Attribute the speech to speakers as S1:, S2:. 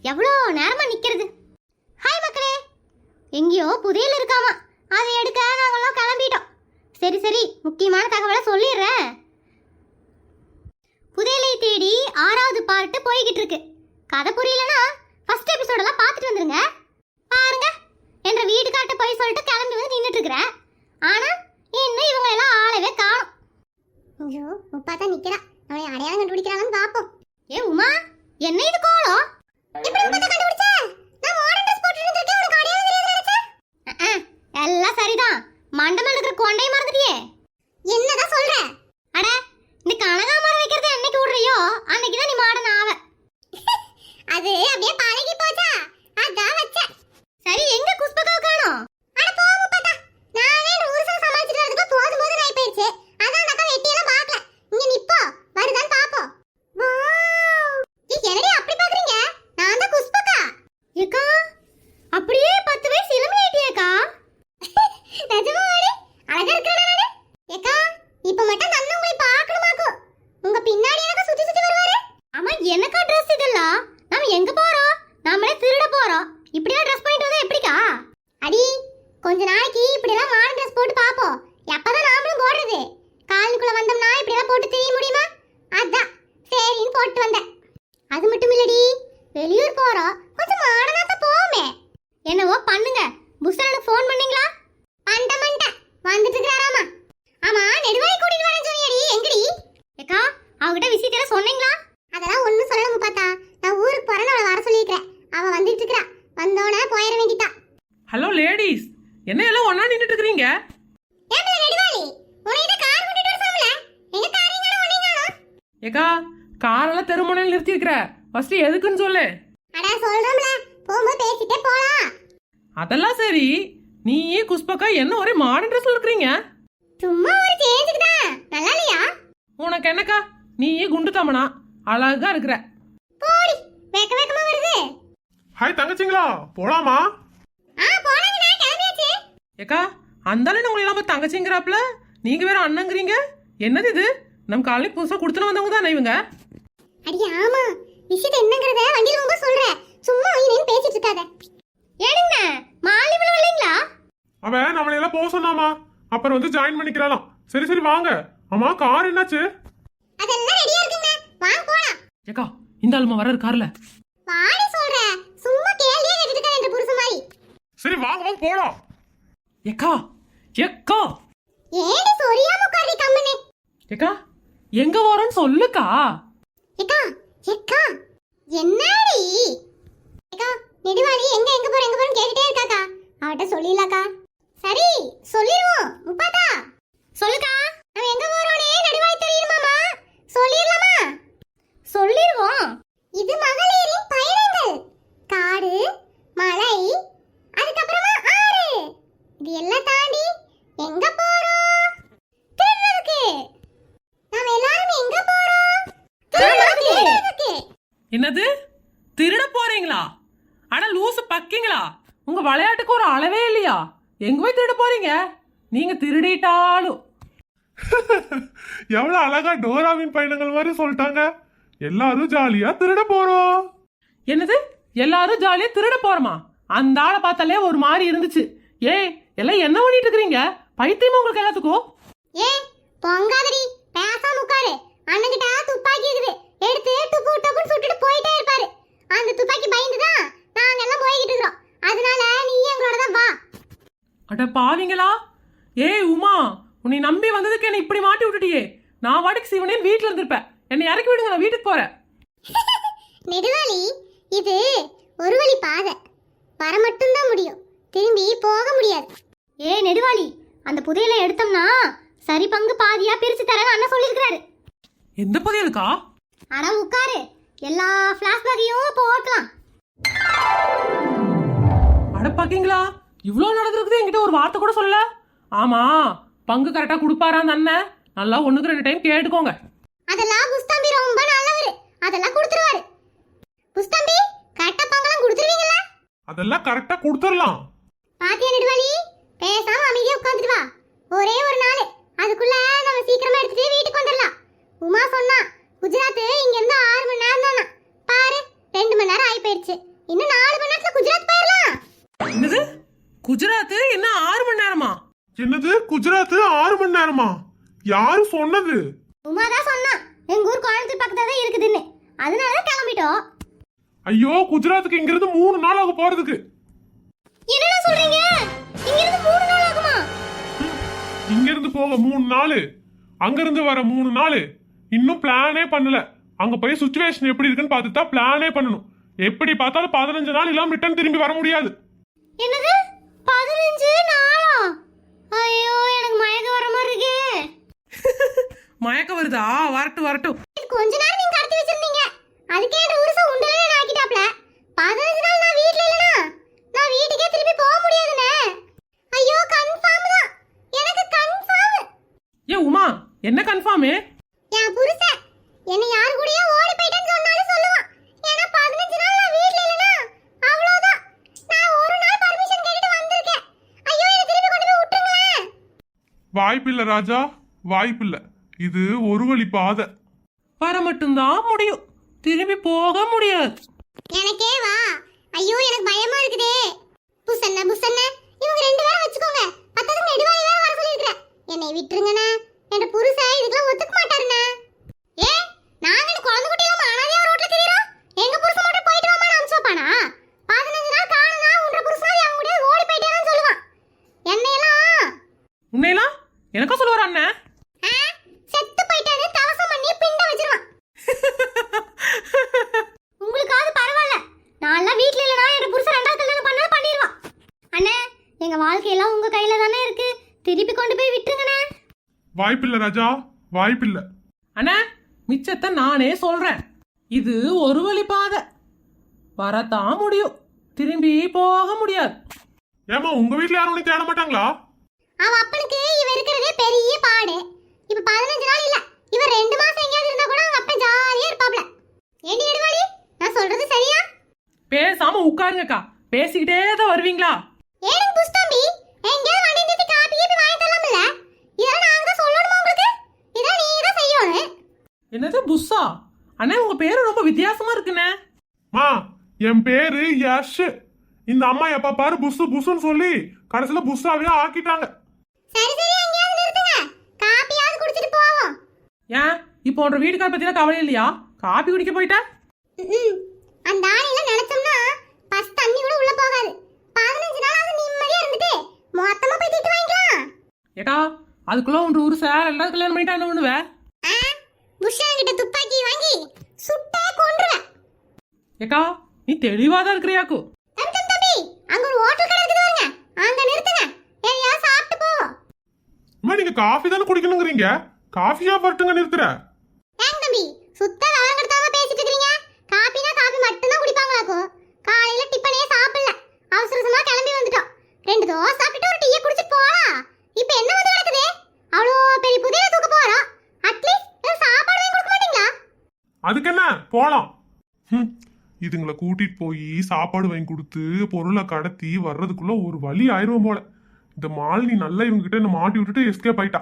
S1: எவ்வளோ நேரமா நிக்கிறது. ஹாய் மக்களே, எங்கேயோ புதையல் இருக்காமா, அதை எடுக்க நாங்களாம் கிளம்பிட்டோம். சரி சரி, முக்கியமான தகவலை சொல்லிடுறேன். புதையலை தேடி 6வது பார்ட் போய்கிட்டு இருக்கு. கதை புரியலனா ஃபர்ஸ்ட் எபிசோடெல்லாம் பார்த்துட்டு வந்துருங்க. பாருங்க, என்ற வீட்டுக்காட்ட போய் சொல்லிட்டு கிளம்பி வந்து நின்றுட்டு இருக்கிறேன். ஆனா இன்னும் இவங்க எல்லாம் ஆளவே காணும். ஐயோ, உப்பா தான் நிக்கிறா. அவளை அடையாளம் கண்டுபிடிக்கிறாங்கன்னு பாப்போம். ஏ உமா, என்ன இது கோலம்? எப்படி உப்பா கண்டுபிடிச்ச? நான் மாடர்ன் ட்ரெஸ் போட்டுட்டு இருக்கேன், உனக்கு அடையாளம் தெரியாது நினைச்சேன். எல்லாம் சரிதான், மண்டமல இருக்கிற கொண்டைய மறந்துட்டியே. என்னதான் சொல்ற? அட, இந்த கனகாமரம் வைக்கிறது என்னைக்கு விடுறியோ அன்னைக்கு தான் நீ மாடர்ன் ஆவ. அது அப்படியே பழகி போச்சா, அதான் வச்ச. சரி, எங்க குஸ்பகாவை காணோம்? அட போ முப்பத்தா, நானே ரூல்ஸ் சமாளிச்சிட்டு வரதுக்கு போதும் போதும் ஆயி போயிடுச்சு. அதான் அந்த அக்கா வெட்டியெல்லாம் பார்க்கல. இங்க நிப்போ, வருதான்னு பாப்போம். வாவ், என்னடி அப்படி பாக்குறீங்க? நான் தான் குஸ்பகா. ஏக்கா, அப்படியே 10 வயசு இளமையாயிட்டியேக்கா. நிஜமாவே அழகா இருக்கறேன் நானு. ஏக்கா, இப்ப மட்டும் நன்ன உங்களை பார்க்கணுமாக்கும். உங்க பின்னாடி எனக்கு சுத்தி சுத்தி வருவாரு. ஆமா, என்னக்கா Dress இதெல்லாம்? நாம எங்க போறோம்? நாமளே திருட போறோம். இப்படியே Dress பண்ணிட்டு வந்தா எப்படிக்கா? அடி, கொஞ்ச நாளைக்கு இப்படிலாம் மாடர்ன் Dress போட்டு பாப்போம். எப்பதான் நாமளும் போடுறது? காலுக்குள்ள வந்தோம்னா இப்படிலாம் போட்டு தெரிய முடியுமா? அதான் சரின்னு போட்டு வந்தேன். அது மட்டும் இல்லடி, வெளியூர் போறோம், கொஞ்சம் மாடர்னா தான் போவோமே. என்னவோ பண்ணுங்க. புஸ்தனுக்கு ஃபோன் பண்ணீங்களா? மண்ட வந்துட்டு இருக்கறாராமா. ஆமா, நெடுவாய் கூட்டிட்டு வரேன்னு சொன்னியடி, எங்கடி? ஏக்கா, அவகிட்ட விஷயத்தை சொன்னீங்களா? அதெல்லாம் ஒண்ணும் சொல்லணும் பார்த்தா. நான் ஊருக்கு போறேன்னு அவளை வர சொல்லியிருக்கேன். அவ வந்துட்டு இருக்கறா. வந்தோனே போயிட வேண்டியதா.
S2: ஹலோ லேடிஸ், என்ன எல்லாம் ஒண்ணா நின்னுட்டு இருக்கீங்க?
S1: ஏம்ல நெடுவாய், உன்னை கார் கூட்டிட்டு வர சொன்னல. எங்க காரீங்க ஒண்ணீங்களா?
S2: ஏக்கா, காரெல்லாம் தெருமுனையில நிறுத்தி இருக்கற. ஃபர்ஸ்ட் எதுக்குன்னு சொல்லு.
S1: அட சொல்றோம்ல, போகும்போது பேசிட்டே போலாம்.
S2: அதெல்லாம் சரி, நீ குஸ்பக்கா என்ன ஒரே மாடர்ன் ட்ரெஸ்ல இருக்கீங்க?
S1: சும்மா ஒரு சேஞ்சுக்கு தான். நல்லா இல்லையா?
S2: உனக்கு என்னக்கா, நீ குண்டு தமனா அழகா இருக்கற.
S1: போடி, வேகமா வருது.
S3: ஹாய் தங்கச்சிங்களா, போலாமா?
S1: போலாங்கண்ணா, கிளம்பியாச்சு.
S2: ஏக்கா, அந்தாலும் உங்களை எல்லாம் தங்கச்சிங்கிறாப்ல, நீங்க வேற அண்ணங்கிறீங்க. என்னது இது? நம்ம காலைக்கு புதுசா கொடுத்துட்டு வந்தவங்க தானே இவங்க?
S1: அடி ஆமா, விஷயத்தை என்னங்கறத வண்டியில ரொம்ப சொல்றேன். சும்மா ஐயனேன்னு பேசிட்டு இருக்காத. ஏனுங்க, மாலி விழா இல்லைங்களா?
S3: அவன் நம்மளை எல்லாம் போக சொன்னாமா, அப்புறம் வந்து ஜாயின் பண்ணிக்கிறாளாம். சரி சரி வாங்க. ஆமா, கார் என்னாச்சு?
S1: அதெல்லாம் ரெடியா இருக்குங்க, வாங்க போலாம்.
S2: ஏக்கா, இந்த ஆளுமா வர்றாரு கார்ல.
S1: வாடி சொல்றேன், சும்மா கேள்வியே கேட்டுட்டு இருக்க என்ற புருஷ மாதிரி.
S3: சரி வாங்க வாங்க போலாம்.
S2: ஏக்கா, ஏக்கா,
S1: ஏடி சொரியாம உட்கார்றீ கம்மனே?
S2: ஏக்கா, எங்க போறோன்னு சொல்லுக்கா.
S1: ஏக்கா, ஏக்கா, என்னடி? ஏக்கா, நெடுவாளி எங்க போறன்னு கேட்டுட்டே இருக்காக்கா. அவட்ட சொல்லிடலாக்கா. சரி, சொல்லிடுவோம். முப்பாத்தா சொல்லுக்கா. நம்ம எங்க போறோனே நெடுவாளி தெரியுமாமா? சொல்லிடலாமா? சொல்லிடுவோம். இது மகளிரின் பயணங்கள். காடு, மலை, அதுக்கப்புறமா ஆறு. இது எல்லாம் தாண்டி எங்க போறோம்? திருவிழாவுக்கு. நாம எல்லாரும் எங்க போறோம்? திருவிழாவுக்கு.
S2: என்னது, திருட போறீங்களா? அட லூசு பக்கிங்களா, உங்க விளையாட்டுக்கு ஒரு அளவே இல்லையா? எங்க போய் திருட போறீங்க? நீங்க திருடிட்டாலும்.
S3: எவ்வளவு அழகா டோராவின் பயணங்கள் மாதிரி சொல்லிட்டாங்க. எல்லாரும் ஜாலியா திருட போறோம்.
S2: என்னது, எல்லாரும் ஜாலியா திருட போறோமா? அந்த ஆளை பார்த்தாலே ஒரு மாதிரி இருந்துச்சு. ஏய், எல்லாம் என்ன பண்ணிட்டு இருக்கீங்க? பைத்தியமா உங்களுக்கு எல்லாத்துக்கும்?
S1: ஏ பொங்காதடி, பேசாம உட்காரு. அண்ணன்கிட்ட துப்பாக்கி இருக்குது, எடுத்து டுப்பு டப்புன்னு சுட்டுட்டு போயிட்டே இருப்பாரு. அந்த துப்பாக்கி பயந்துதான் நாங்க எல்லாம் போய்கிட்டு இருக்கோம். அதனால நீ எங்களோட தான் வா.
S2: அட பாவிங்களா! ஏய் உமா, உன்னை நம்பி வந்ததுக்கு என்ன இப்படி மாட்டி விட்டுட்டியே. நான் வாடகைக்கு சிவனே வீட்டுல இருந்திருப்பேன். என்னை இறக்கி விடுங்க, நான் வீட்டுக்கு போறேன்.
S1: நெடுவாளி, இது ஒரு வழி பாதை. வர மட்டும்தான் முடியும், திரும்பி போக முடியாது. ஏ நெடுவாளி, அந்த புதையலை எடுத்தோம்னா சரி பங்கு பாதியா பிரிச்சு தரேன்னு அண்ணன் சொல்லியிருக்கிறாரு.
S2: எந்த புதையலுக்கா?
S1: அட உட்காரு, எல்லா பிளாஷ்பேக்கையும் போட்டலாம்.
S2: அட பாக்கீங்களா, இவ்வளோ நடந்திருக்குது, என்கிட்ட ஒரு வார்த்தை கூட சொல்லல. ஆமா, பங்கு கரெக்டா கொடுப்பாரா அந்த அண்ணன்? நல்லா 1க்கு 2 டைம் கேட்டுக்கோங்க.
S1: அதெல்லாம் புஸ்தம்பி ரொம்ப நல்லவரு, அதெல்லாம் கொடுத்துருவாரு. புஸ்தம்பி, கரெக்டா பங்கெல்லாம் கொடுத்துருவீங்களா?
S3: அதெல்லாம் கரெக்டா கொடுத்துடலாம்.
S1: பாத்தியா நெடுவாளி, பேசாம அமைதியா உட்காந்துட்டு வா. ஒரே ஒரு நாள், அதுக்குள்ள நம்ம சீக்கிரமா எடுத்துட்டு வீட்டுக்கு வந்துடலாம். உமா சொன்னா குஜராத் இங்க இருந்து 6 மணி நேரம் தானா. பாரு, 2 மணி நேரம் ஆகி போயிடுச்சு.
S2: குஜராத் இன்னும் 6 மணி நேரமா?
S3: என்னது குஜராத் 6 மணி நேரமா? யாரு சொன்னது?
S1: உமா தான் சொன்னா எங்க ஊர் கோயம்புத்தூர் பக்கத்துல தான் இருக்குதுன்னு, அதனால கிளம்பிட்டோம்.
S3: ஐயோ குஜராத்துக்கு இங்க இருந்து 3 நாள் ஆகும் போறதுக்கு.
S1: என்னடா சொல்றீங்க? இங்க இருந்து 3 நாள் ஆகுமா?
S3: இங்க இருந்து போக 3 நாள், அங்க இருந்து வர 3 நாள். இன்னும் பிளானே பண்ணல. அங்க போய் சுச்சுவேஷன் எப்படி இருக்குன்னு பார்த்துட்டு தான் பிளானே பண்ணணும். எப்படி பார்த்தாலும் 15 நாள் இல்லாம ரிட்டர்ன் திரும்பி வர முடியாது.
S1: என்னது 15 நாளா? ஐயோ எனக்கு மயக்கம் வர மாதிரி இருக்கே.
S2: மயக்கம் வருதா? வரட்டும் வரட்டும்.
S1: இது கொஞ்ச நேரம் நீங்க கடத்தி வச்சிருந்தீங்க, அதுக்கே என் ரூல்ஸ உண்டலே ஆக்கிட்டாப்ல. 15 நாள் நான் வீட்ல இல்லனா நான் வீட்டுக்கே திருப்பி போக முடியாதுனே. ஐயோ கன்ஃபார்ம் தான், எனக்கு கன்ஃபார்ம்.
S2: ஏ உமா, என்ன கன்ஃபார்ம்?
S1: என் புருஷன் என்ன யார் கூடயே ஓடி போயிட்டேன்னு சொன்னாலும் சொல்லுவான். ஏன்னா 15 நாள் நான் வீட்ல இல்லனா அவ்வளவுதான். நான் ஒரு நாள் பர்மிஷன் கேட்டு வந்திருக்கேன். ஐயோ என்ன திருப்பி கொண்டு போய் விட்டுருங்களேன்.
S3: வாய்ப்பில்லை ராஜா, வாய்ப்பில்லை. இது ஒரு வழி பாதை.
S2: வர மட்டும்தான் முடியும், திரும்பி போக முடியாது.
S1: எனக்கே வா. ஐயோ எனக்கு பயமா இருக்குதே. புசன்ன இவங்க 2 பேரை வச்சுக்கோங்க. பத்ததுக்கு நெடுவாய் வேற வர சொல்லிருக்கேன். என்னை விட்டுருங்கண்ணா. என் புருஷன் இதுக்கெல்லாம் ஒத்துக்க மாட்டாருண்ணா. ஏ நாங்க இந்த குழந்தை குட்டி எல்லாம் அனாதையா ரோட்ல திரியறோம். எங்க புருஷன் மட்டும் போயிட்டு வாமா நான் அனுப்பிச்சோப்பானா? 15 நாள் காணனா உன்ற புருஷன் அவங்க கூட ஓடி போயிட்டேன்னு சொல்லுவான். என்னையெல்லாம்
S2: உன்னையெல்லாம் எனக்கா சொல்லுவார் அண்ணன்?
S1: செத்து போயிட்டானே தவசம் பண்ணி பிண்ட வச்சிருவான். உங்களுக்காவது பரவாயில்ல, நான்லாம் வீட்ல இல்லனா என் புருஷன் 2வது கல்யாணம் பண்ணாலும் பண்ணிடுவான். அண்ணே எங்க வாழ்க்கையெல்லாம் உங்க கையில தானே இருக்கு, திருப்பி கொண்டு போய் விட்டுருங்கண்ணே.
S3: வாய்ப்பில்லை ராஜா, வாய்ப்பில்லை.
S2: அண்ணா மிச்சத்தை நானே சொல்றேன். இது ஒரு வழி பாதை, வரத்தான் முடியும், திரும்பி போக முடியாது.
S3: ஏமா உங்க வீட்ல யாரும் உன்னை தேட மாட்டாங்களா?
S1: அவ அப்பனுக்கு இவ இருக்கிறதே பெரிய பாடு. இப்ப 15 நாள் இல்ல, இவ 2 மாசம் எங்கயாவது இருந்தா கூட அவங்க அப்பன் ஜாலியா இருப்பாப்ல. ஏண்டி எடுவாடி, நான் சொல்றது சரியா?
S2: பேசாம உட்காருங்கக்கா, பேசிக்கிட்டே தான் வருவீங்களா?
S1: ஏனுங்க புஷ்தம்பி, எங்கயாவது வண்டி நிறுத்தி காப்பி கீப்பி வாங்கி தரலாம்ல? இதெல்லாம் நாங்க தான் சொல்லணுமா உங்களுக்கு? இதெல்லாம் நீங்க தான் செய்யணும்.
S2: என்னது புஸ்ஸா? அண்ணா உங்க பேரு ரொம்ப வித்தியாசமா இருக்குண்ணே.
S3: மா என் பேரு யஷ். இந்த அம்மா எப்ப பாரு புசு புசுன்னு சொல்லி கடைசியில புஸ்ஸாவே ஆக்கிட்டாங்க.
S1: சரி எங்கயாவது நிறுத்துங்க, காப்பியாவது குடிச்சிட்டு போவோம்.
S2: ஏன் இப்போ உன்ற வீட்டுக்கார பத்திலாம் கவலை இல்லையா? காபி குடிக்க போயிட்டா?
S1: அந்த ஆணையில நினைச்சோம்னா பஸ் தண்ணி கூட உள்ள போகாது. 15 நாளாவது நிம்மதியா இருந்துட்டு மொத்தமா போய் திட்டு வாங்கிக்கலாம்.
S2: ஏக்கா அதுக்குள்ள உன்ற ஊர் சார் எல்லாரும் கல்யாணம் பண்ணிட்டா என்ன பண்ணுவ?
S1: புஷ்ஷன் கிட்ட துப்பாக்கி வாங்கி சுட்டே கொன்றுவேன்.
S2: ஏக்கா நீ தெளிவா தான் இருக்கிறியாக்கு.
S1: தம்பி அங்க ஒரு ஹோட்டல் கடை இருக்குது பாருங்க, அங்க நிறுத்துங்க, ஏயா சாப்பிட்டு போ.
S3: அம்மா நீங்க காஃபி தானே குடிக்கணுங்கிறீங்க, காஃபியா பட்டுங்க நிறுத்துற.
S1: ஏங்க தம்பி சுத்த விவரம் கொடுத்தாம பேசிட்டு இருக்கீங்க. காபினா காபி மட்டும் தான் குடிப்பாங்களாக்கும். காலையில டிபனே சாப்பிடல, அவசரமா கிளம்பி வந்துட்டோம். 2 தோசை சாப்பிட்டு ஒரு டீயை குடிச்சிட்டு போறா. இப்போ என்ன வந்து நடக்குது? அவ்வளோ பெரிய புதையல தூக்க போறோம். அட்லீஸ்ட் சாப்பாடு வாங்கி கொடுக்க மாட்டீங்களா?
S3: அதுக்கு என்ன போலாம். இதுங்களை கூட்டிட்டு போய் சாப்பாடு வாங்கி கொடுத்து பொருளை கடத்தி வர்றதுக்குள்ள ஒரு வழி ஆயிரும் போல. இந்த மாலினி நல்லா இவங்க கிட்ட என்ன மாட்டி விட்டுட்டு எஸ்கேப் ஆயிட்டா.